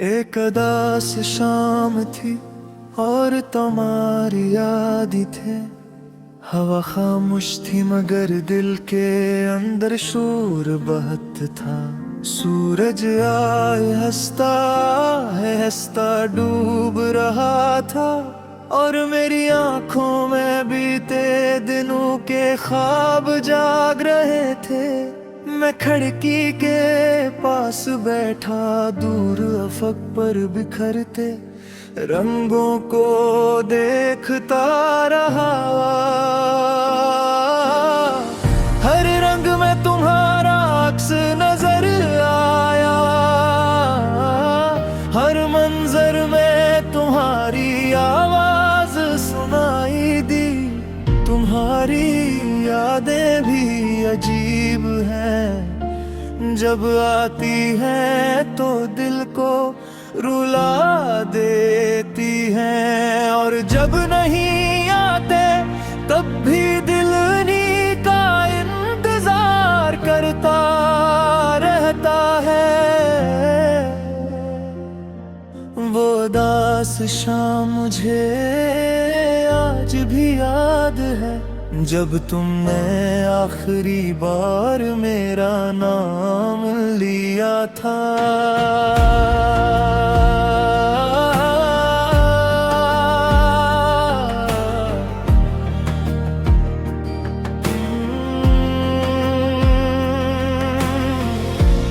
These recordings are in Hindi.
एक उदास शाम थी और तुम्हारी याद थे। हवा खामोश थी मगर दिल के अंदर शोर बहुत था। सूरज आए हंसता है हंसता डूब रहा था और मेरी आंखों में बीते दिनों के ख्वाब जाग रहे थे। मैं खिड़की के पास बैठा दूर अफक पर बिखरते रंगों को देखता रहा। हर रंग में तुम्हारा अक्स नजर आया, हर मंजर में तुम्हारी आवाज सुनाई दी। तुम्हारी यादें भी अजीब हैं, जब आती हैं तो दिल को रुला देती हैं, और जब नहीं आते तब भी दिल उन्हीं का इंतजार करता रहता है। वो उदास शाम मुझे आज भी याद है, जब तुमने आखिरी बार मेरा नाम लिया था।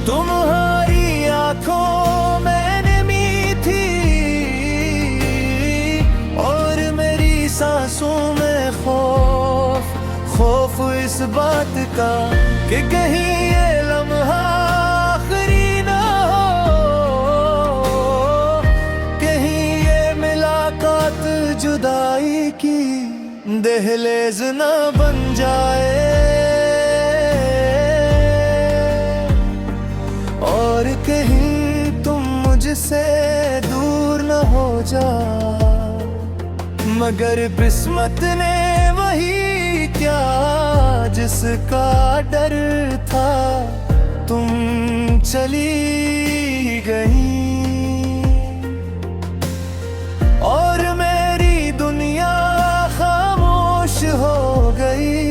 तुम्हारी आंखों में नमी थी और मेरी सांसों में खौफ इस बात का कि कहीं ये लम्हा आखिरी ना हो, कहीं ये मुलाकात जुदाई की दहलीज ना बन जाए, और कहीं तुम मुझसे दूर न हो जा। मगर किस्मत ने वही क्या जिसका डर था, तुम चली गई और मेरी दुनिया खामोश हो गई।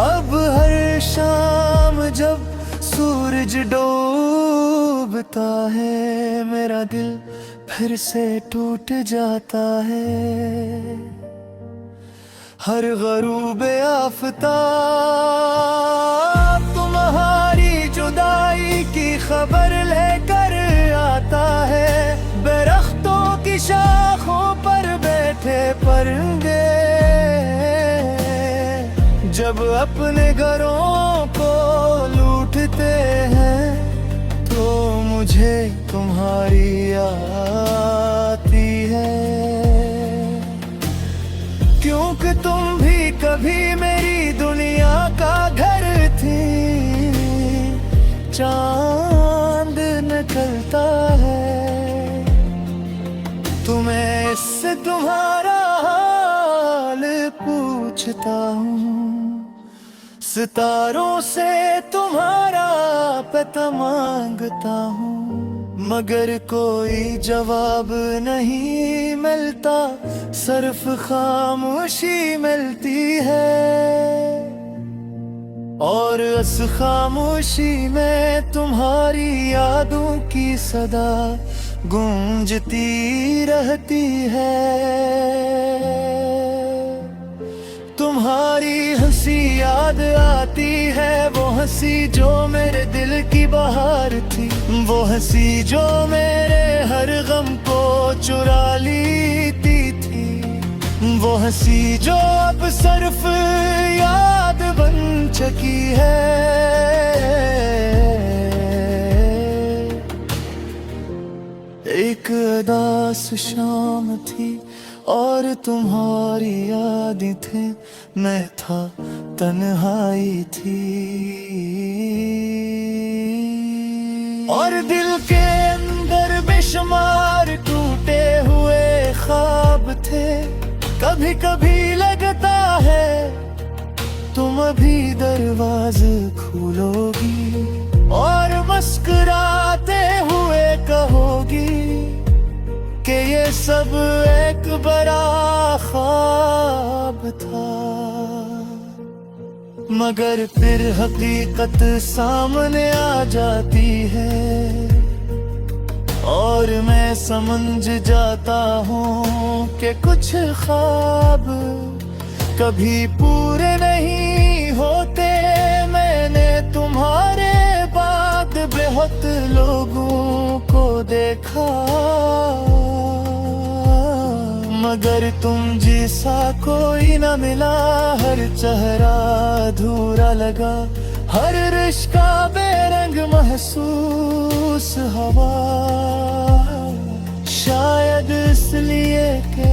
अब हर शाम जब सूरज डूबता है मेरा दिल फिर से टूट जाता है। हर गरूब आफताब तुम्हारी जुदाई की खबर लेकर आता है। दरख्तों की शाखों पर बैठे परिंदे जब अपने घरों को लूटते हैं तो मुझे तुम्हारी आती है, क्योंकि तुम भी कभी मेरी दुनिया का घर थी। चांद निकलता है तुम्हें इससे तुम्हारा हाल पूछता हूँ, सितारों से तुम्हारा पता मांगता हूँ, मगर कोई जवाब नहीं मिलता, सिर्फ खामोशी मिलती है। और उस खामोशी में तुम्हारी यादों की सदा गूंजती रहती है। तुम्हारी हंसी याद आती है, वो हंसी जो मेरे दिल की बहार थी, वो हंसी जो मेरे हर गम को चुरा लेती थी, वो हंसी जो अब सिर्फ याद बन चुकी है। एक उदास शाम थी और तुम्हारी यादें थे, मैं था तन्हाई थी और दिल के अंदर बेशुमार टूटे हुए ख्वाब थे। कभी कभी लगता है तुम अभी दरवाजे खोलोगी और मुस्कुराते हुए कहोगी सब एक बड़ा ख्वाब था, मगर फिर हकीकत सामने आ जाती है और मैं समझ जाता हूँ कि कुछ ख्वाब कभी पूरे नहीं होते। मैंने तुम्हारे बाद बहुत लोगों को देखा, मगर तुम जैसा कोई न मिला। हर चेहरा अधूरा लगा, हर रिश्ता बेरंग महसूस हवा। शायद इसलिए कि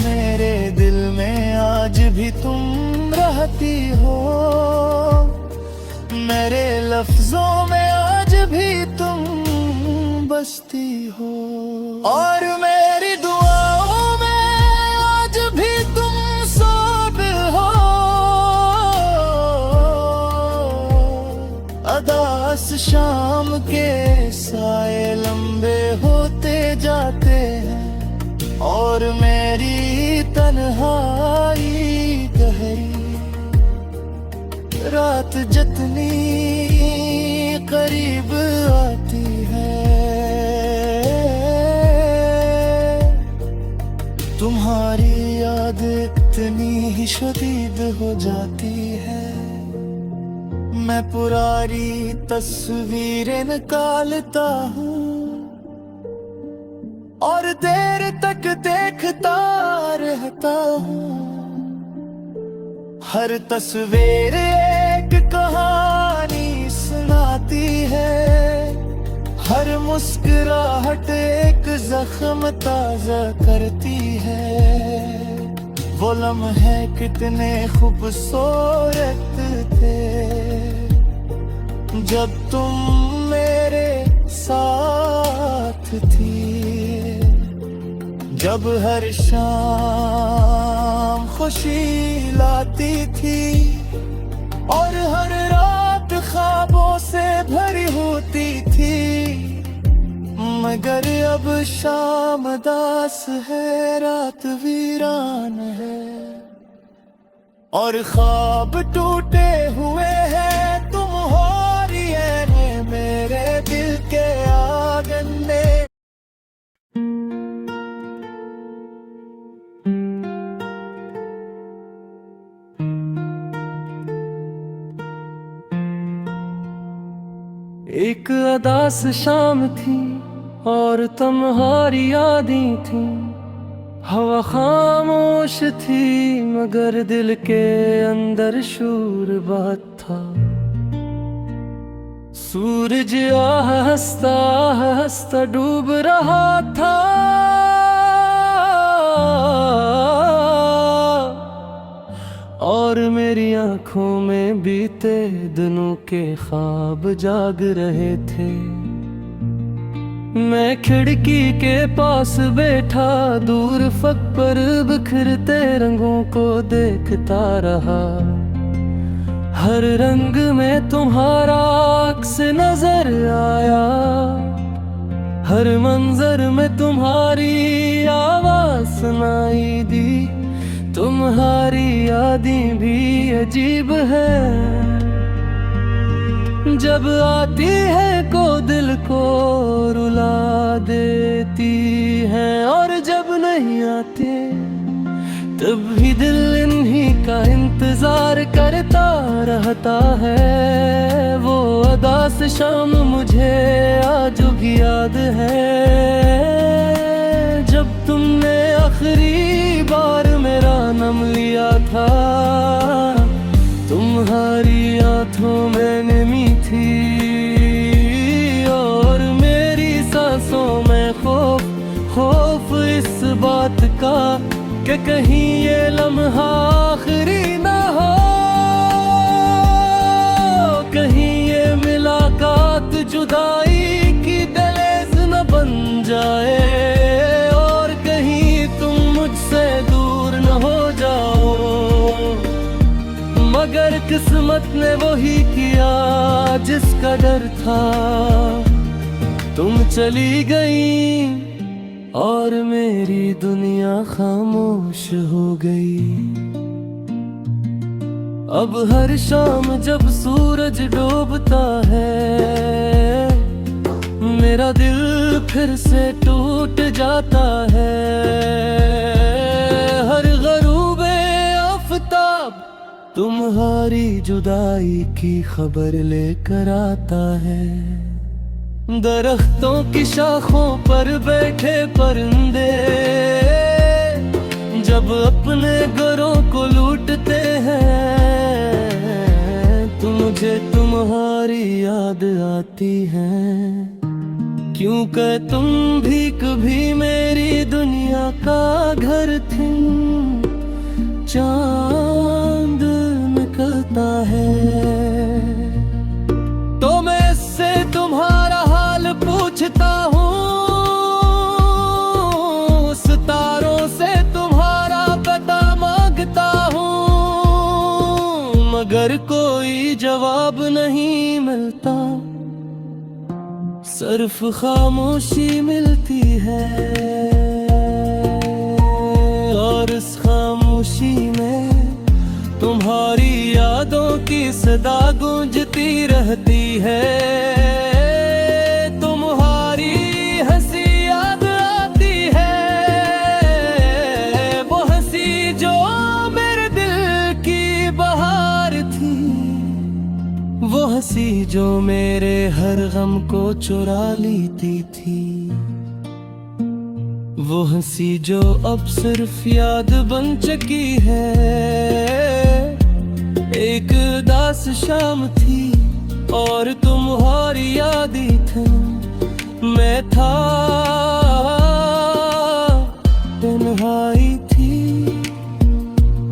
मेरे दिल में आज भी तुम रहती हो, मेरे लफ्जों में आज भी तुम बसती हो, और मेरी दुआओं में आज भी तुम शामिल हो। अदास शाम के साए लंबे होते जाते हैं और मेरी तन्हाई गहरी। रात जितनी करीब आती है, तुम्हारी याद इतनी ही शदीद हो जाती है। मैं पुरानी तस्वीरें निकालता हूँ और देर तक देखता रहता हूँ। हर तस्वीर एक कहानी सुनाती है, हर मुस्कुराहट एक जख्म ताजा करती है। वो लम्हे कितने खूबसूरत थे जब तुम मेरे साथ थी, जब हर शाम खुशी लाती थी और हर रात ख्वाबों से भरी होती थी। मगर अब शाम दास है, रात वीरान है और ख्वाब टूटे हुए हैं। तुम हो रही है मेरे दिल के आंगन में। एक अदास शाम थी और तुम्हारी यादें थी। हवा खामोश थी मगर दिल के अंदर शूर बात था। सूरज हंसता हंसता डूब रहा था और मेरी आंखों में बीते दिनों के ख्वाब जाग रहे थे। मैं खिड़की के पास बैठा दूर फक पर बिखरते रंगों को देखता रहा। हर रंग में तुम्हारा अक्स नजर आया, हर मंजर में तुम्हारी आवाज सुनाई दी। तुम्हारी यादें भी अजीब है, जब आती है को दिल को रुला देती है और जब नहीं आते तब भी दिल इन्हीं का इंतजार करता रहता है। वो अदास शाम मुझे आज भी याद है, जब तुमने आखिरी बार मेरा नाम लिया था। तुम्हारी आंखों में नमी थी और मेरी सांसों में खौफ, खौफ इस बात का कि कहीं ये लम्हा आखिरी ना हो, कहीं ये मुलाकात जुदाई की दहलीज न बन जाए और कहीं तुम मुझसे दूर न हो जाओ। मगर किस्मत ने वही किया जिसका डर था। तुम चली गई और मेरी दुनिया खामोश हो गई। अब हर शाम जब सूरज डूबता है, मेरा दिल फिर से टूट जाता है। हर ग़ुरूबे आफ़ताब तुम्हारी जुदाई की खबर लेकर आता है। दरख्तों की शाखों पर बैठे परिंदे जब अपने घरों को लूटते हैं, तो मुझे तुम्हारी याद आती है। क्यों कि तुम भी कभी मेरी दुनिया का घर थी। चांद निकलता है तो मैं इससे तुम्हारा हाल पूछता हूँ, सितारों से तुम्हारा पता मांगता हूँ, मगर कोई जवाब नहीं मिलता, सिर्फ खामोशी मिलती है। और इस खामोशी में तुम्हारी यादों की सदा गूंजती रहती है। तुम्हारी हंसी याद आती है, वो हंसी जो मेरे दिल की बहार थी, वो हंसी जो मेरे हर गम को चुरा लेती थी, वो हंसी जो अब सिर्फ याद बन चुकी है। एक उदास शाम थी और तुम्हारी यादें थी, मैं था तन्हाई थी,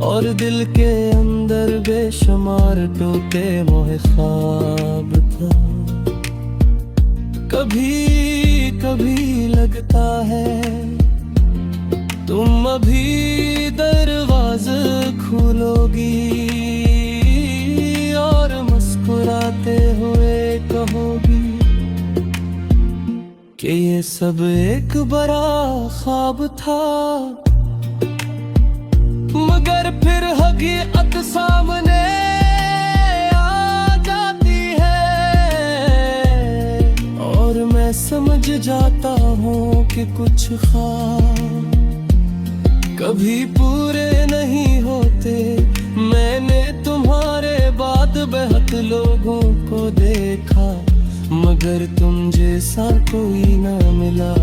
और दिल के अंदर बेशुमार टूटे मोहे ख्वाब था। कभी कभी लगता है तुम अभी दरवाज़ा खोलोगी और मुस्कुराते हुए कहोगी कि ये सब एक बड़ा ख्वाब था। मगर फिर हकीकत सामने आ जाती है और मैं समझ जाता हूँ कि कुछ ख्वाब कभी पूरे नहीं होते। मैंने तुम्हारे बाद बहुत लोगों को देखा, मगर तुम जैसा कोई ना मिला।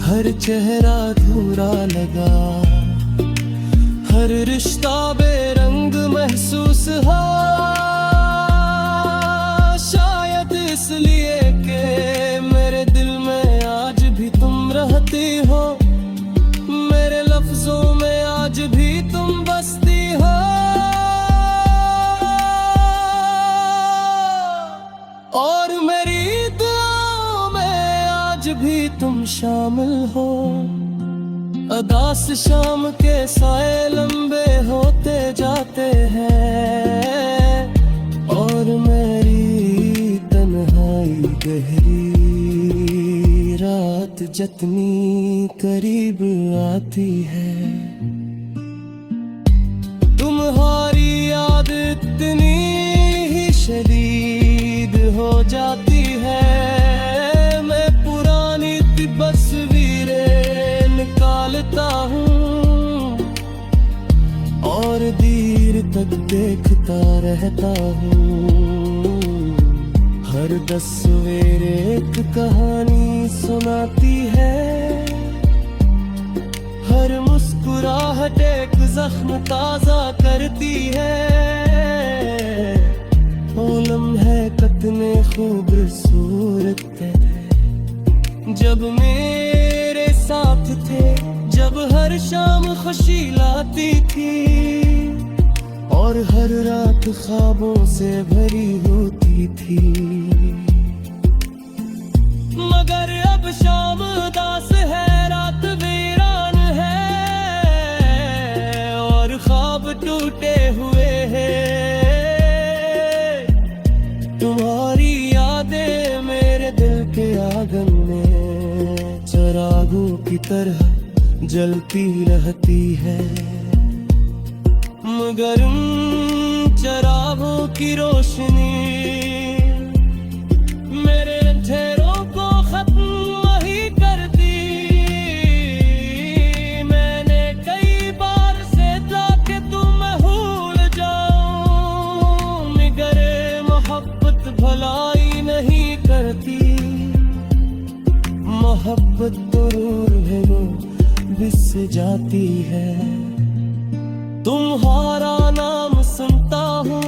हर चेहरा अधूरा लगा, हर रिश्ता बेरंग महसूस हो। शायद इसलिए कि मेरे दिल में आज भी तुम रहती हो, मेरे लफ्जों में आज भी तुम बसती हो, और मेरी दुआओं में आज भी तुम शामिल हो। उदास शाम के साए लंबे होते जाते हैं और मेरी तन्हाई गहरी रात जितनी करीब आती है, तुम्हारी याद इतनी ही शदीद हो जाती है। मैं पुरानी तस्वीरें निकालता हूँ और देर तक देखता रहता हूँ। हर 10 सवेरे एक कहानी सुनाती है, हर मुस्कुराहट एक जख्म ताजा करती है। ओ लम्हे कितने खूबसूरत थे जब मेरे साथ थे, जब हर शाम खुशी लाती थी और हर रात ख्वाबों से भरी होती थी। मगर अब शाम उदास है, रात वीरान है और ख्वाब टूटे हुए हैं। तुम्हारी यादें मेरे दिल के आंगन में चरागों की तरह जलती रहती है, मगर उन चरागों की रोशनी मेरे अंधेरों को खत्म नहीं करती। मैंने कई बार से था कि तुम भूल जाऊं, मगर मोहब्बत भलाई नहीं करती। मोहब्बत तो रूह बिस जाती है। तुम्हारा नाम सुनता हूँ